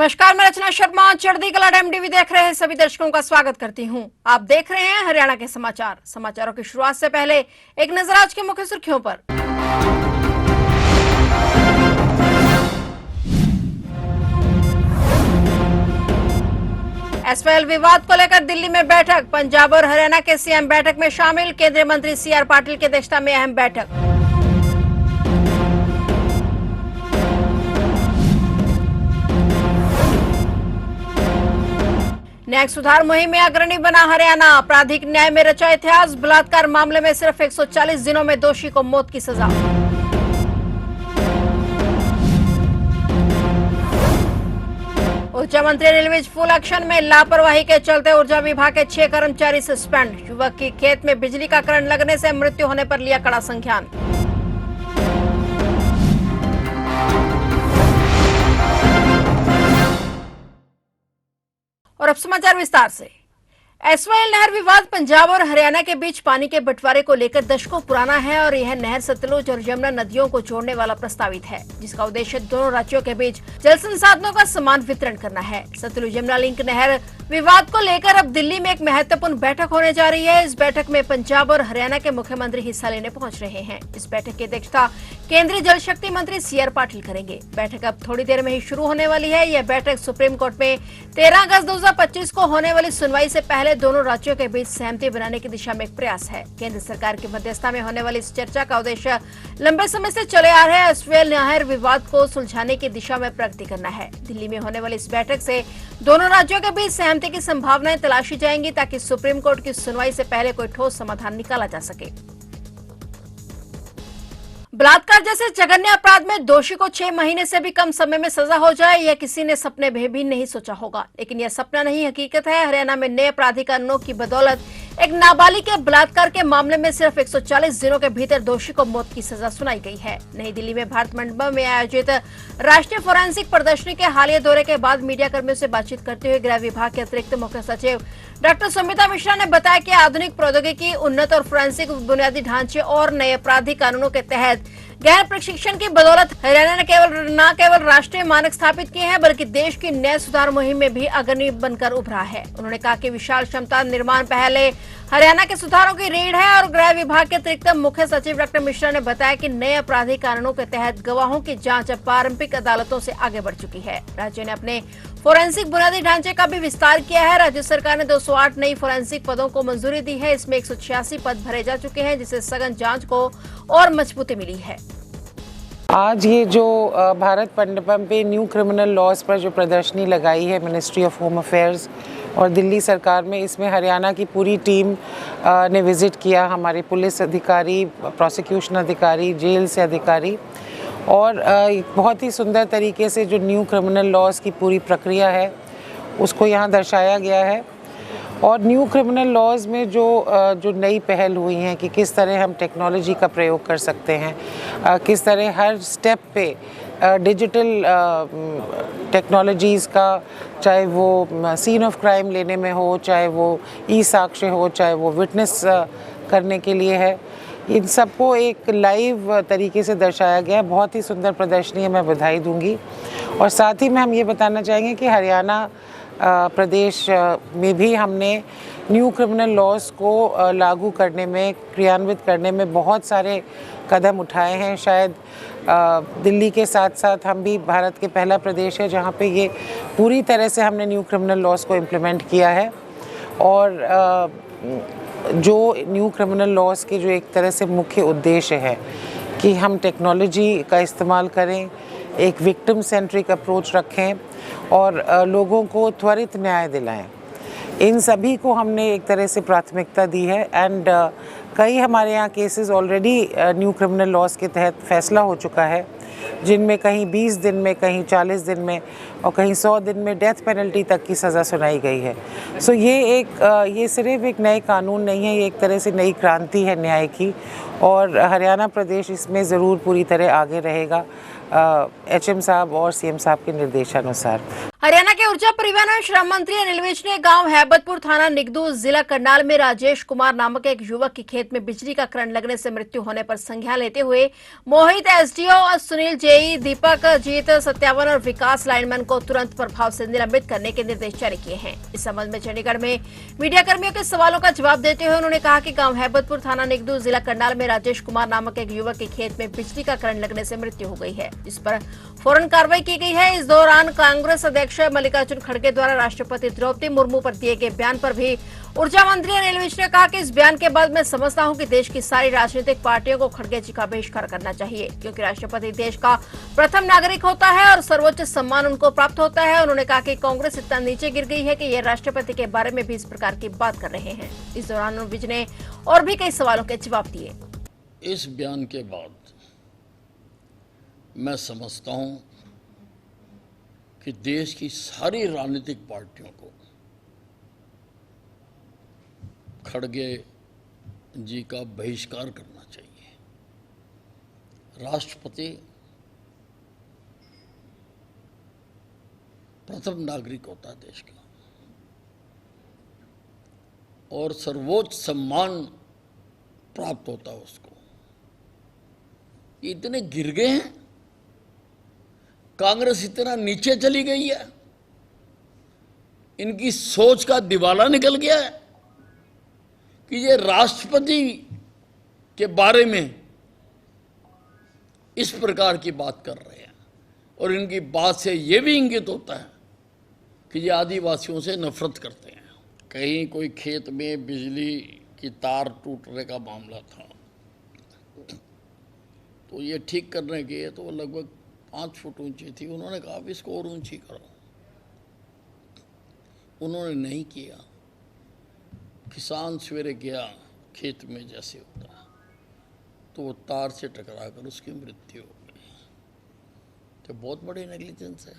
नमस्कार, मैं रचना शर्मा चढ़ती कला MTV देख रहे हैं सभी दर्शकों का स्वागत करती हूं। आप देख रहे हैं हरियाणा के समाचारों की शुरुआत से पहले एक नजर आज की मुख्य सुर्खियों पर। एसवाईएल विवाद को लेकर दिल्ली में बैठक, पंजाब और हरियाणा के सीएम बैठक में शामिल। केंद्रीय मंत्री CR पाटिल की अध्यक्षता में अहम बैठक। न्यायिक सुधार मुहिम में अग्रणी बना हरियाणा, आपराधिक न्याय में रचा इतिहास। बलात्कार मामले में सिर्फ 140 दिनों में दोषी को मौत की सजा। ऊर्जा मंत्री रेलवेज फुल एक्शन में, लापरवाही के चलते ऊर्जा विभाग के 6 कर्मचारी सस्पेंड। युवक की खेत में बिजली का करंट लगने से मृत्यु होने पर लिया कड़ा संज्ञान। और अब समाचार विस्तार से। एसवाईएल नहर विवाद पंजाब और हरियाणा के बीच पानी के बंटवारे को लेकर दशकों पुराना है और यह नहर सतलुज और यमुना नदियों को जोड़ने वाला प्रस्तावित है, जिसका उद्देश्य दोनों राज्यों के बीच जल संसाधनों का समान वितरण करना है। सतलुज यमुना लिंक नहर विवाद को लेकर अब दिल्ली में एक महत्वपूर्ण बैठक होने जा रही है। इस बैठक में पंजाब और हरियाणा के मुख्यमंत्री हिस्सा लेने पहुंच रहे हैं। इस बैठक की अध्यक्षता केंद्रीय जल शक्ति मंत्री CR पाटिल करेंगे। बैठक अब थोड़ी देर में ही शुरू होने वाली है। यह बैठक सुप्रीम कोर्ट में 13 अगस्त 2025 को होने वाली सुनवाई से पहले दोनों राज्यों के बीच सहमति बनाने की दिशा में एक प्रयास है। केंद्र सरकार की मध्यस्थता में होने वाली इस चर्चा का उद्देश्य लंबे समय से चले आ रहे एसवाईएल नहर विवाद को सुलझाने की दिशा में प्रगति करना है। दिल्ली में होने वाली इस बैठक से दोनों राज्यों के बीच सहमति की संभावनाएं तलाशी जाएंगी, ताकि सुप्रीम कोर्ट की सुनवाई से पहले कोई ठोस समाधान निकाला जा सके। बलात्कार जैसे जघन्य अपराध में दोषी को 6 महीने से भी कम समय में सजा हो जाए, यह किसी ने सपने में भी नहीं सोचा होगा। लेकिन यह सपना नहीं, हकीकत है। हरियाणा में नए आपराधिक कानूनों की बदौलत एक नाबालिग के बलात्कार के मामले में सिर्फ 140 दिनों के भीतर दोषी को मौत की सजा सुनाई गई है। नई दिल्ली में भारत मंडपम में आयोजित राष्ट्रीय फोरेंसिक प्रदर्शनी के हालिया दौरे के बाद मीडिया कर्मियों से बातचीत करते हुए गृह विभाग के अतिरिक्त मुख्य सचिव डॉक्टर सुमिता मिश्रा ने बताया कि आधुनिक प्रौद्योगिकी, उन्नत और फोरेंसिक बुनियादी ढांचे और नए आपराधिक कानूनों के तहत गहन प्रशिक्षण की बदौलत हरियाणा ने न केवल राष्ट्रीय मानक स्थापित किए हैं, बल्कि देश की न्याय सुधार मुहिम में भी अग्रणी बनकर उभरा है। उन्होंने कहा कि विशाल क्षमता निर्माण पहले हरियाणा के सुधारों की रीढ़ है। और गृह विभाग के अतिरिक्त मुख्य सचिव डॉक्टर मिश्रा ने बताया कि नए आपराधिक कानूनों के तहत गवाहों की जांच अब पारंपरिक अदालतों से आगे बढ़ चुकी है। राज्य ने अपने फोरेंसिक बुनियादी ढांचे का भी विस्तार किया है। राज्य सरकार ने 208 नई फोरेंसिक पदों को मंजूरी दी है। इसमें 186 पद भरे जा चुके हैं, जिससे सघन जांच को और मजबूती मिली है। आज ये जो भारत मंडपम पे न्यू क्रिमिनल लॉज पर जो प्रदर्शनी लगाई है मिनिस्ट्री ऑफ होम अफेयर्स और दिल्ली सरकार में, इसमें हरियाणा की पूरी टीम ने विज़िट किया। हमारे पुलिस अधिकारी, प्रोसिक्यूशन अधिकारी, जेल से अधिकारी, और बहुत ही सुंदर तरीके से जो न्यू क्रिमिनल लॉज की पूरी प्रक्रिया है उसको यहाँ दर्शाया गया है। और न्यू क्रिमिनल लॉज में जो नई पहल हुई हैं कि किस तरह हम टेक्नोलॉजी का प्रयोग कर सकते हैं, किस तरह हर स्टेप पे डिजिटल टेक्नोलॉजीज़ का, चाहे वो सीन ऑफ क्राइम लेने में हो, चाहे वो ई-साक्ष्य हो, चाहे वो विटनेस करने के लिए है, इन सबको एक लाइव तरीके से दर्शाया गया है। बहुत ही सुंदर प्रदर्शनी है, मैं बधाई दूंगी। और साथ ही में हम ये बताना चाहेंगे कि हरियाणा प्रदेश में भी हमने न्यू क्रिमिनल लॉज को लागू करने में, क्रियान्वित करने में बहुत सारे कदम उठाए हैं। शायद दिल्ली के साथ साथ हम भी भारत के पहला प्रदेश है जहाँ पे ये पूरी तरह से हमने न्यू क्रिमिनल लॉज को इम्प्लीमेंट किया है। और जो न्यू क्रिमिनल लॉज के जो एक तरह से मुख्य उद्देश्य है कि हम टेक्नोलॉजी का इस्तेमाल करें, एक विक्टिम सेंट्रिक अप्रोच रखें और लोगों को त्वरित न्याय दिलाएं, इन सभी को हमने एक तरह से प्राथमिकता दी है। एंड कई हमारे यहाँ cases already new criminal laws के तहत फैसला हो चुका है, जिनमें कहीं 20 दिन में, कहीं 40 दिन में और कहीं 100 दिन में डेथ पेनल्टी तक की सज़ा सुनाई गई है। सो ये सिर्फ एक नए कानून नहीं है, ये एक तरह से नई क्रांति है न्याय की। और हरियाणा प्रदेश इसमें ज़रूर पूरी तरह आगे रहेगा। HM साहब और CM साहब के निर्देशानुसार। हरियाणा के ऊर्जा परिवहन और श्रम मंत्री अनिल विज ने गांव हैबतपुर थाना निगदू जिला करनाल में राजेश कुमार नामक एक युवक की खेत में बिजली का करंट लगने से मृत्यु होने पर संज्ञान लेते हुए मोहित SDO और सुनील JE, दीपक जीत सत्यावन और विकास लाइनमैन को तुरंत प्रभाव से निलंबित करने के निर्देश जारी किए हैं। इस संबंध में चंडीगढ़ में मीडिया कर्मियों के सवालों का जवाब देते हुए उन्होंने कहा कि गांव हैबतपुर थाना निगदू जिला करनाल में राजेश कुमार नामक एक युवक की खेत में बिजली का करंट लगने से मृत्यु हो गई है, जिस पर फौरन कार्रवाई की गई है। इस दौरान कांग्रेस अध्यक्ष मल्लिकार्जुन खड़गे द्वारा राष्ट्रपति द्रौपदी मुर्मू पर दिए गए बयान पर भी ऊर्जा मंत्री अनिल विज ने कहा कि इस बयान के बाद मैं समझता हूं कि देश की सारी राजनीतिक पार्टियों को खड़गे जी का बहिष्कार करना चाहिए, क्योंकि राष्ट्रपति देश का प्रथम नागरिक होता है और सर्वोच्च सम्मान उनको प्राप्त होता है। उन्होंने कहा कि कांग्रेस इतना नीचे गिर गई है कि ये राष्ट्रपति के बारे में भी इस प्रकार की बात कर रहे हैं। इस दौरान विज ने और भी कई सवालों के जवाब दिए। इस बयान के बाद मैं समझता हूं कि देश की सारी राजनीतिक पार्टियों को खड़गे जी का बहिष्कार करना चाहिए। राष्ट्रपति प्रथम नागरिक होता है देश का और सर्वोच्च सम्मान प्राप्त होता है उसको। ये इतने गिर गए हैं, कांग्रेस इतना नीचे चली गई है, इनकी सोच का दिवाला निकल गया है कि ये राष्ट्रपति के बारे में इस प्रकार की बात कर रहे हैं। और इनकी बात से ये भी इंगित होता है कि ये आदिवासियों से नफरत करते हैं। कहीं कोई खेत में बिजली की तार टूटने का मामला था, तो ये ठीक करने गए तो वो लगभग 5 फुट ऊंची थी। उन्होंने कहा अब इसको और ऊंची करो, उन्होंने नहीं किया। किसान सवेरे गया खेत में, जैसे होता तो वो तार से टकराकर उसकी मृत्यु हो गई। तो बहुत बड़ी नेग्लिजेंस है।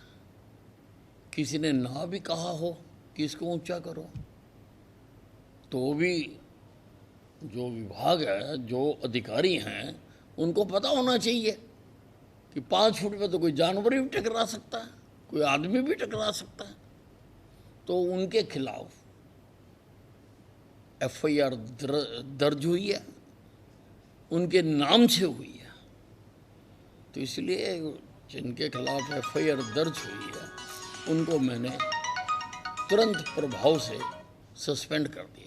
किसी ने ना भी कहा हो कि इसको ऊंचा करो, तो भी जो विभाग है, जो अधिकारी हैं, उनको पता होना चाहिए कि 5 फुट पे तो कोई जानवर भी टकरा सकता है, कोई आदमी भी टकरा सकता है। तो उनके खिलाफ FIR दर्ज हुई है, उनके नाम से हुई है। तो इसलिए जिनके खिलाफ FIR दर्ज हुई है उनको मैंने तुरंत प्रभाव से सस्पेंड कर दिया।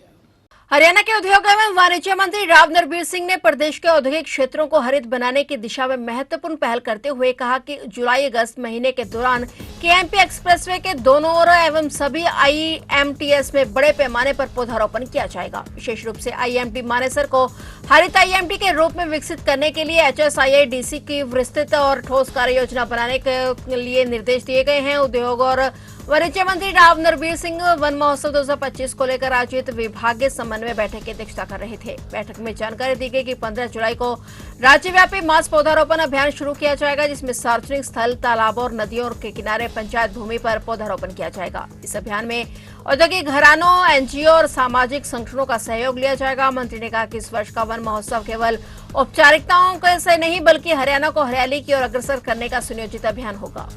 हरियाणा के उद्योग एवं वाणिज्य मंत्री राव नरबीर सिंह ने प्रदेश के औद्योगिक क्षेत्रों को हरित बनाने की दिशा में महत्वपूर्ण पहल करते हुए कहा कि जुलाई अगस्त महीने के दौरान KMP एक्सप्रेसवे के दोनों ओर एवं सभी IMTS में बड़े पैमाने पर पौधारोपण किया जाएगा। विशेष रूप से IMT मानेसर को हरित IMT के रूप में विकसित करने के लिए HSIIDC की विस्तृत और ठोस कार्य योजना बनाने के लिए निर्देश दिए गए हैं। उद्योग और वाणिज्य मंत्री राव नरबीर सिंह वन महोत्सव 2025 को लेकर आयोजित विभागीय समन्वय बैठक की अध्यक्षता कर रहे थे। बैठक में जानकारी दी गई कि 15 जुलाई को राज्यव्यापी मास पौधारोपण अभियान शुरू किया जाएगा, जिसमें सार्वजनिक स्थल, तालाबों और नदियों के किनारे पंचायत भूमि पर पौधारोपण किया जाएगा। इस अभियान में औद्योगिक घरानों, NGO और सामाजिक संगठनों का सहयोग लिया जाएगा। मंत्री ने कहा कि इस वर्ष का वन महोत्सव केवल औपचारिकताओं से नहीं बल्कि हरियाणा को हरियाली की ओर अग्रसर करने का सुनियोजित अभियान होगा।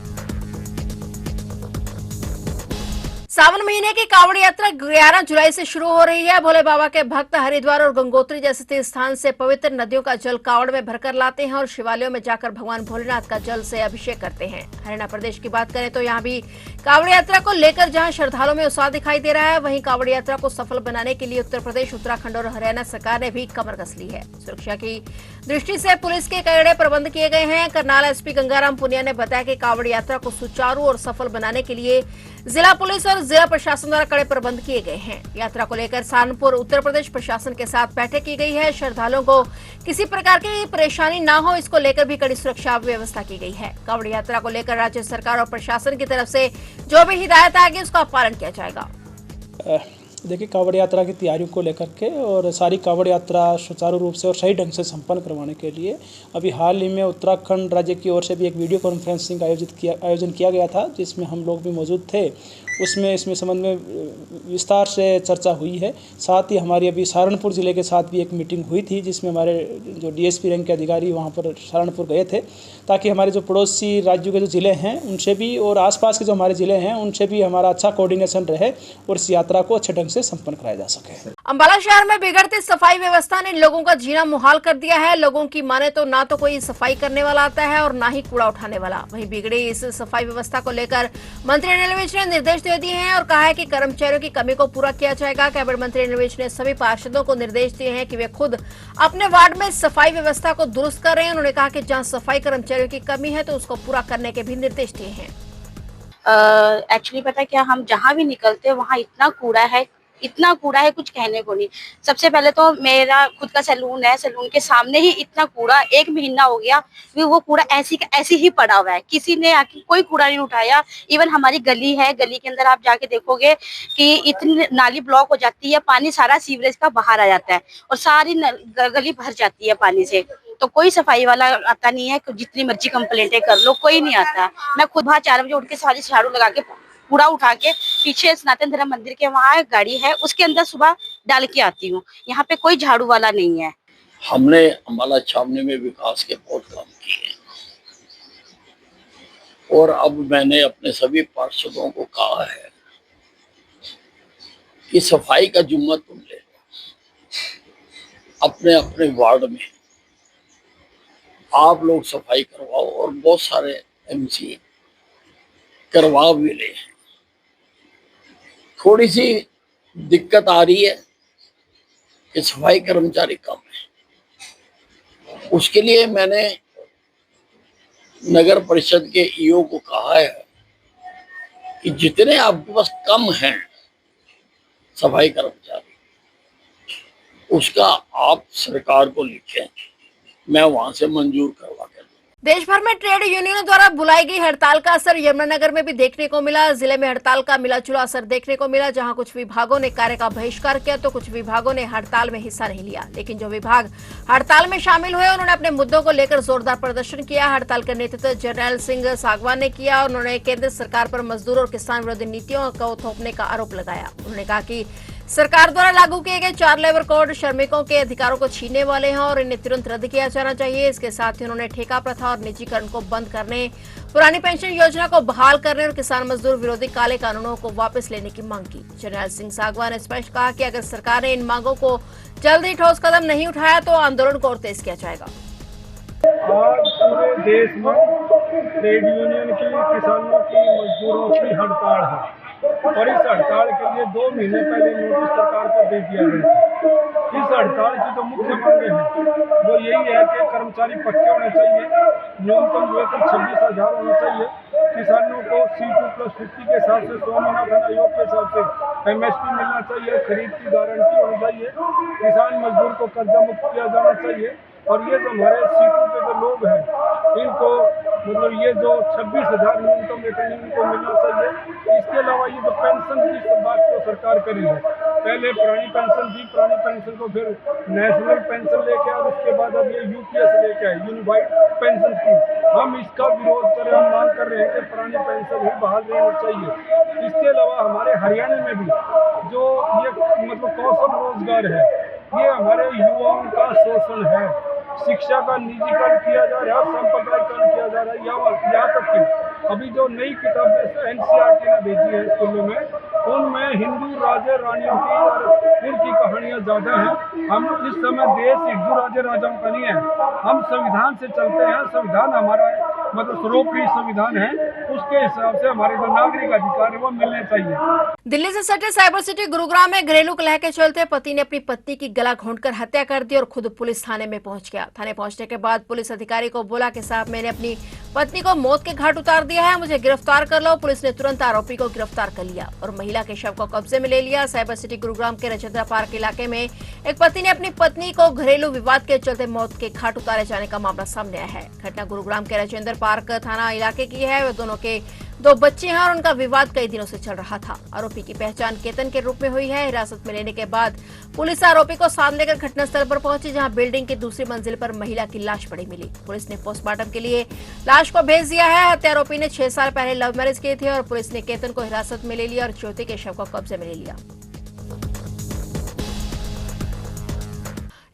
सावन महीने की कांवड़ यात्रा 11 जुलाई से शुरू हो रही है। भोले बाबा के भक्त हरिद्वार और गंगोत्री जैसे तीर्थ स्थान से पवित्र नदियों का जल कांवड़ में भरकर लाते हैं और शिवालयों में जाकर भगवान भोलेनाथ का जल से अभिषेक करते हैं। हरियाणा प्रदेश की बात करें तो यहाँ भी कांवड़ यात्रा को लेकर जहां श्रद्धालुओं में उत्साह दिखाई दे रहा है, वहीं कांवड़ यात्रा को सफल बनाने के लिए उत्तर प्रदेश, उत्तराखंड और हरियाणा सरकार ने भी कमर कस ली है। सुरक्षा की दृष्टि से पुलिस के कड़े प्रबंध किए गए हैं। करनाल SP गंगाराम पुनिया ने बताया कि कांवड़ यात्रा को सुचारू और सफल बनाने के लिए जिला पुलिस और जिला प्रशासन द्वारा कड़े प्रबंध किए गए हैं। यात्रा को लेकर सहारनपुर उत्तर प्रदेश प्रशासन के साथ बैठक की गई है। श्रद्धालुओं को किसी प्रकार की परेशानी न हो, इसको लेकर भी कड़ी सुरक्षा व्यवस्था की गई है। कांवड़ यात्रा को लेकर राज्य सरकार और प्रशासन की तरफ से जो भी हिदायत आएगी उसका पालन किया जाएगा। देखिए, कांवड़ यात्रा की तैयारियों को लेकर के और सारी कांवड़ यात्रा सुचारू रूप से और सही ढंग से संपन्न करवाने के लिए अभी हाल ही में उत्तराखंड राज्य की ओर से भी एक वीडियो कॉन्फ्रेंसिंग आयोजन किया गया था, जिसमें हम लोग भी मौजूद थे। उसमें इसमें संबंध में विस्तार से चर्चा हुई है। साथ ही हमारी अभी सहारनपुर ज़िले के साथ भी एक मीटिंग हुई थी, जिसमें हमारे जो डीएसपी रैंक के अधिकारी वहाँ पर सहारनपुर गए थे, ताकि हमारे जो पड़ोसी राज्यों के जो ज़िले हैं उनसे भी और आसपास के जो हमारे ज़िले हैं उनसे भी हमारा अच्छा कोऑर्डिनेशन रहे और इस यात्रा को अच्छे ढंग से संपन्न कराया जा सके। अंबाला शहर में बिगड़ती सफाई व्यवस्था ने लोगों का जीना मुहाल कर दिया है। लोगों की माने तो ना तो कोई सफाई करने वाला आता है और ना ही कूड़ा उठाने वाला। वहीं बिगड़ी इस सफाई व्यवस्था को लेकर मंत्री अनिल विज ने निर्देश दे दिए हैं और कहा है कि कर्मचारियों की कमी को पूरा किया जाएगा। कैबिनेट मंत्री अनिल विज ने सभी पार्षदों को निर्देश दिए हैं कि वे खुद अपने वार्ड में सफाई व्यवस्था को दुरुस्त कर रहे हैं। उन्होंने कहा कि जहां सफाई कर्मचारियों की कमी है तो उसको पूरा करने के भी निर्देश दिए हैं। एक्चुअली पता क्या, हम जहाँ भी निकलते हैं वहाँ इतना कूड़ा है कुछ कहने को नहीं। सबसे पहले तो मेरा खुद का सैलून है, सैलून के सामने ही इतना कूड़ा, 1 महीना हो गया वो कूड़ा ऐसी ही पड़ा हुआ है। किसी ने आके कोई कूड़ा नहीं उठाया। इवन हमारी गली है, गली के अंदर आप जाके देखोगे कि इतनी नाली ब्लॉक हो जाती है, पानी सारा सीवरेज का बाहर आ जाता है और सारी गली भर जाती है पानी से। तो कोई सफाई वाला आता नहीं है। जितनी मर्जी कंप्लेंटें कर लो, कोई नहीं आता। मैं खुद वहाँ 4 बजे उठ के सारी झाड़ू लगा के कूड़ा उठा के पीछे सनातन धर्म मंदिर के वहाँ गाड़ी है उसके अंदर सुबह डाल के आती हूँ। यहाँ पे कोई झाड़ू वाला नहीं है। हमने अंबाला छावनी में विकास के बहुत काम किए और अब मैंने अपने सभी पार्षदों को कहा है कि सफाई का जुम्मा तुम ले लो। अपने अपने वार्ड में आप लोग सफाई करवाओ और बहुत सारे एमसी करवा भी ले। थोड़ी सी दिक्कत आ रही है कि सफाई कर्मचारी कम है। उसके लिए मैंने नगर परिषद के ईओ को कहा है कि जितने आपके पास कम हैं सफाई कर्मचारी, उसका आप सरकार को लिखें, मैं वहां से मंजूर करवा के। देश भर में ट्रेड यूनियनों द्वारा बुलाई गई हड़ताल का असर यमुनानगर में भी देखने को मिला। जिले में हड़ताल का मिला जुला असर देखने को मिला, जहां कुछ विभागों ने कार्य का बहिष्कार किया तो कुछ विभागों ने हड़ताल में हिस्सा नहीं लिया। लेकिन जो विभाग हड़ताल में शामिल हुए उन्होंने अपने मुद्दों को लेकर जोरदार प्रदर्शन किया। हड़ताल का नेतृत्व जरनैल सिंह सागवान ने किया और उन्होंने केंद्र सरकार पर मजदूर और किसान विरोधी नीतियों को थोपने का आरोप लगाया। उन्होंने कहा कि सरकार द्वारा लागू किए गए 4 लेबर कोड श्रमिकों के अधिकारों को छीनने वाले हैं और इन्हें तुरंत रद्द किया जाना चाहिए। इसके साथ ही उन्होंने ठेका प्रथा और निजीकरण को बंद करने, पुरानी पेंशन योजना को बहाल करने और किसान मजदूर विरोधी काले कानूनों को वापस लेने की मांग की। जरनैल सिंह सागवान ने स्पष्ट कहा कि अगर सरकार ने इन मांगों को जल्द ही ठोस कदम नहीं उठाया तो आंदोलन को और तेज किया जाएगा। आज पूरे देश में ट्रेड यूनियन की, किसानों की, मजदूरों की हड़ताल है और इस हड़ताल के लिए 2 महीने पहले नोटिस सरकार को दे दिया गया था। इस हड़ताल की जो मुख्य मांगे हैं वो यही है कि कर्मचारी पक्के होने चाहिए, न्यूनतम वेतन 26,000 होना चाहिए, किसानों को C2+50 के हिसाब से स्वामीनाथन आयोग के हिसाब से MSP मिलना चाहिए, खरीद की गारंटी होनी चाहिए, किसान मजदूर को कर्जा मुक्त किया जाना चाहिए और ये जो हमारे C2 के जो लोग हैं इनको मतलब ये जो 26,000 न्यूनतम वेतन इनको मिलना चाहिए। इसके अलावा ये जो पेंशन की बात जो सरकार करी है, पहले पुरानी पेंशन थी, पुरानी पेंशन को फिर नेशनल पेंशन लेके आए, उसके बाद अब ये UPS लेके आए, यूनिफाइड पेंशन स्कीम। हम इसका विरोध कर रहे हैं, हम मांग कर रहे हैं कि पुरानी पेंशन ही बहाल रहनी चाहिए। इसके अलावा हमारे हरियाणा में भी जो ये मतलब कौशल रोजगार है, ये हमारे युवाओं का शोषण है। शिक्षा का निजीकरण किया जा रहा है, सांप्रदायिकरण किया जा रहा है। यहाँ तक कि अभी जो नई किताबें NCERT ने भेजी है स्कूलों में, उनमें हिंदू राजे रानियों की और उनकी कहानियाँ ज़्यादा हैं। हम इस समय देश हिंदू राजे राजाओं का नहीं है, हम संविधान से चलते हैं। संविधान हमारा मतलब सर्वोपरि संविधान है, उसके हिसाब से हमारे जो नागरिक अधिकार है वो मिलने चाहिए। दिल्ली से सटे साइबर सिटी गुरुग्राम में घरेलू कलह के चलते पति ने अपनी पत्नी की गला घोंटकर हत्या कर दी और खुद पुलिस थाने में पहुंच गया। थाने पहुंचने के बाद पुलिस अधिकारी को बोला कि साहब मैंने अपनी पत्नी को मौत के घाट उतार दिया है, मुझे गिरफ्तार कर लो। पुलिस ने तुरंत आरोपी को गिरफ्तार कर लिया और महिला के शव को कब्जे में ले लिया। साइबर सिटी गुरुग्राम के राजेंद्र पार्क इलाके में एक पति ने अपनी पत्नी को घरेलू विवाद के चलते मौत के घाट उतारे जाने का मामला सामने आया है। घटना गुरुग्राम के राजेंद्र पार्क थाना इलाके की है। वे दोनों के 2 बच्चे हैं और उनका विवाद कई दिनों से चल रहा था। आरोपी की पहचान केतन के रूप में हुई है। हिरासत में लेने के बाद पुलिस आरोपी को साथ लेकर घटनास्थल पर पहुंची, जहां बिल्डिंग की दूसरी मंजिल पर महिला की लाश पड़ी मिली। पुलिस ने पोस्टमार्टम के लिए लाश को भेज दिया है। हत्या आरोपी ने 6 साल पहले लव मैरिज किए थे और पुलिस ने केतन को हिरासत में ले लिया और ज्योति के शव को कब्जे में ले लिया।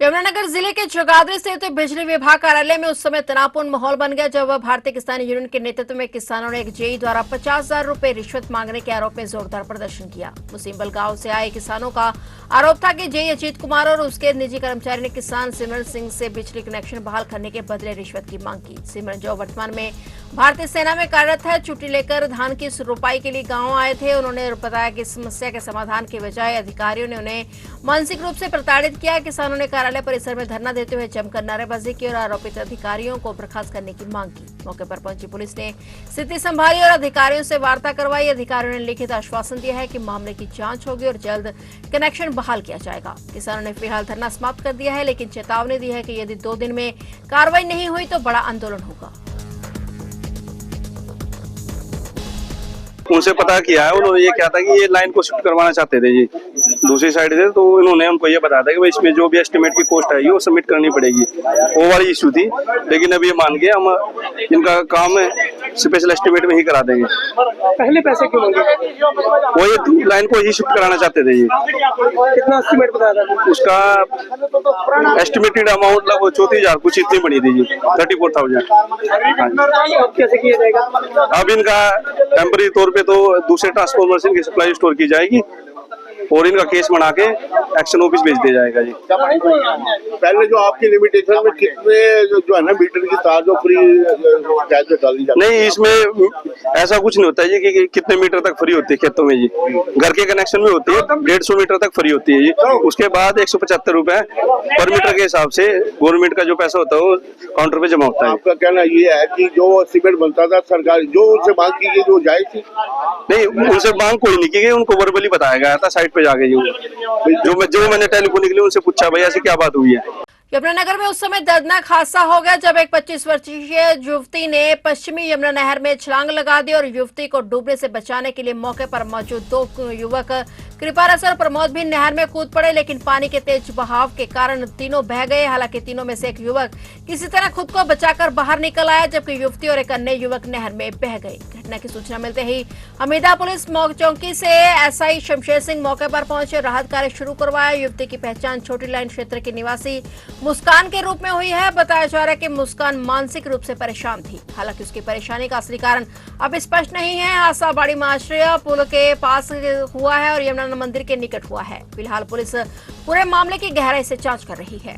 यमुनानगर जिले के जगाधरी स्थित बिजली विभाग कार्यालय में उस समय तनावपूर्ण माहौल बन गया जब भारतीय किसान यूनियन के नेतृत्व में किसानों ने एक जेई द्वारा 50,000 रुपए रिश्वत मांगने के आरोप में जोरदार प्रदर्शन किया। मुसीबल गांव से आए किसानों का आरोप था कि जेई अजीत कुमार और उसके निजी कर्मचारी ने किसान सिमरन सिंह से बिजली कनेक्शन बहाल करने के बदले रिश्वत की मांग की। सिमरन, जो वर्तमान में भारतीय सेना में कार्यरत है, छुट्टी लेकर धान की रोपाई के लिए गाँव आए थे। उन्होंने बताया कि समस्या के समाधान के बजाय अधिकारियों ने उन्हें मानसिक रूप से प्रताड़ित किया। किसानों ने कार्यालय परिसर में धरना देते हुए जमकर नारेबाजी की और आरोपित अधिकारियों को बर्खास्त करने की मांग की। मौके पर पहुंची पुलिस ने स्थिति संभाली और अधिकारियों से वार्ता करवाई। अधिकारियों ने लिखित आश्वासन दिया है कि मामले की जांच होगी और जल्द कनेक्शन बहाल किया जाएगा। किसानों ने फिलहाल धरना समाप्त कर दिया है, लेकिन चेतावनी दी है कि यदि 2 दिन में कार्रवाई नहीं हुई तो बड़ा आंदोलन होगा। उनसे पता किया है, उन्होंने ये क्या था कि ये लाइन को शिफ्ट करवाना चाहते थे जी दूसरी साइड से, तो इन्होंने हमको ये बताया था कि भाई इसमें जो भी एस्टिमेट की कॉस्ट आएगी वो सबमिट करनी पड़ेगी। वो वाली इशू थी, लेकिन अब ये मान गए हम इनका काम स्पेशल एस्टिमेट में ही करा देंगे। पहले पैसे क्यों मांगे? वो ये लाइन को ही शिफ्ट कराना चाहते थे जी। कितना एस्टिमेट बताया था? उसका एस्टिमेटेड अमाउंट लगभग 34,000 कुछ इतनी बनी थी जी, 34,000। कैसे किया जाएगा? अब इनका टेम्पररी तौर पे तो दूसरे ट्रांसफॉर्मर की सप्लाई स्टोर की जाएगी और इनका केस बना के एक्शन ऑफिस भेज दिया जाएगा जी। पहले जो आपकी लिमिटेशन में कितने जो है ना मीटर की तार जो फ्री कैसे डाली जाती है? नहीं, इसमें ऐसा कुछ नहीं होता है जी कि कितने मीटर तक फ्री होती है खेतों में जी। घर के कनेक्शन में होती है 150 मीटर तक फ्री होती है जी। उसके बाद 175 रुपए पर मीटर के हिसाब से गवर्नमेंट का जो पैसा होता है वो काउंटर पे जमा होता है। आपका कहना ये है कि जो सीमेंट बनता था सरकार जो उनसे मांग की गई जो जायज थी? नहीं, उनसे मांग कोई नहीं की गई, उनको वर्बली बताया गया था साइड पे जाके जो मैंने टेलीफोनिकली उनसे पूछा भाई ऐसी क्या बात हुई है। यमुनानगर में उस समय दर्दनाक हादसा हो गया जब एक 25 वर्षीय युवती ने पश्चिमी यमुना नहर में छलांग लगा दी और युवती को डूबने से बचाने के लिए मौके पर मौजूद 2 युवक कृपारस और प्रमोद भी नहर में कूद पड़े, लेकिन पानी के तेज बहाव के कारण तीनों बह गए। हालांकि तीनों में से एक युवक किसी तरह खुद को बचाकर बाहर निकल आया, जबकि युवती और एक अन्य युवक नहर में बह गए। घटना की सूचना मिलते ही हमीदा पुलिस चौकी से एसआई शमशेर सिंह मौके पर पहुंचे, राहत कार्य शुरू करवाया। युवती की पहचान छोटी लाइन क्षेत्र के निवासी मुस्कान के रूप में हुई है। बताया जा रहा है कि मुस्कान मानसिक रूप से परेशान थी। हालांकि उसकी परेशानी का असली कारण अब स्पष्ट नहीं है। हादसा बाड़ी माश्रिया पुल के पास हुआ है और यमुना मंदिर के निकट हुआ है। फिलहाल पुलिस पूरे मामले की गहराई से जांच कर रही है।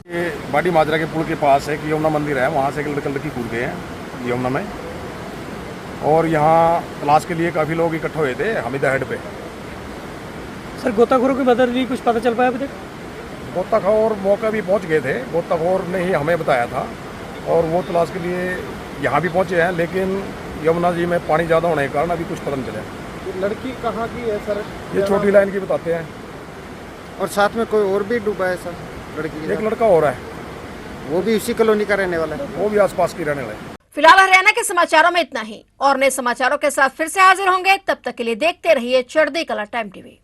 ये बाड़ी माजरा के पुल के पास एक यमुना मंदिर है, वहाँ से एक लड़की कूद गए हैं यमुना में और यहाँ तलाश के लिए काफ़ी लोग इकट्ठे हुए थे हमीदा हेड पे। सर गोताखोरों की मदद ली, कुछ पता चल पाया अभी तक? गोताखोर मौका भी पहुँच गए थे, गोताखोर ने ही हमें बताया था और वो तलाश के लिए यहाँ भी पहुँचे हैं, लेकिन यमुना जी में पानी ज़्यादा होने के कारण अभी कुछ पता नहीं चला। लड़की कहाँ की है सर? ये छोटी लाइन की बताते हैं। और साथ में कोई और भी डूबा है सर? लड़की एक लड़का और है, वो भी इसी कॉलोनी का रहने वाला है? वो भी आसपास की रहने वाले। फिलहाल हरियाणा के समाचारों में इतना ही और नए समाचारों के साथ फिर से हाजिर होंगे। तब तक के लिए देखते रहिए चढ़ती कला टाइम टीवी।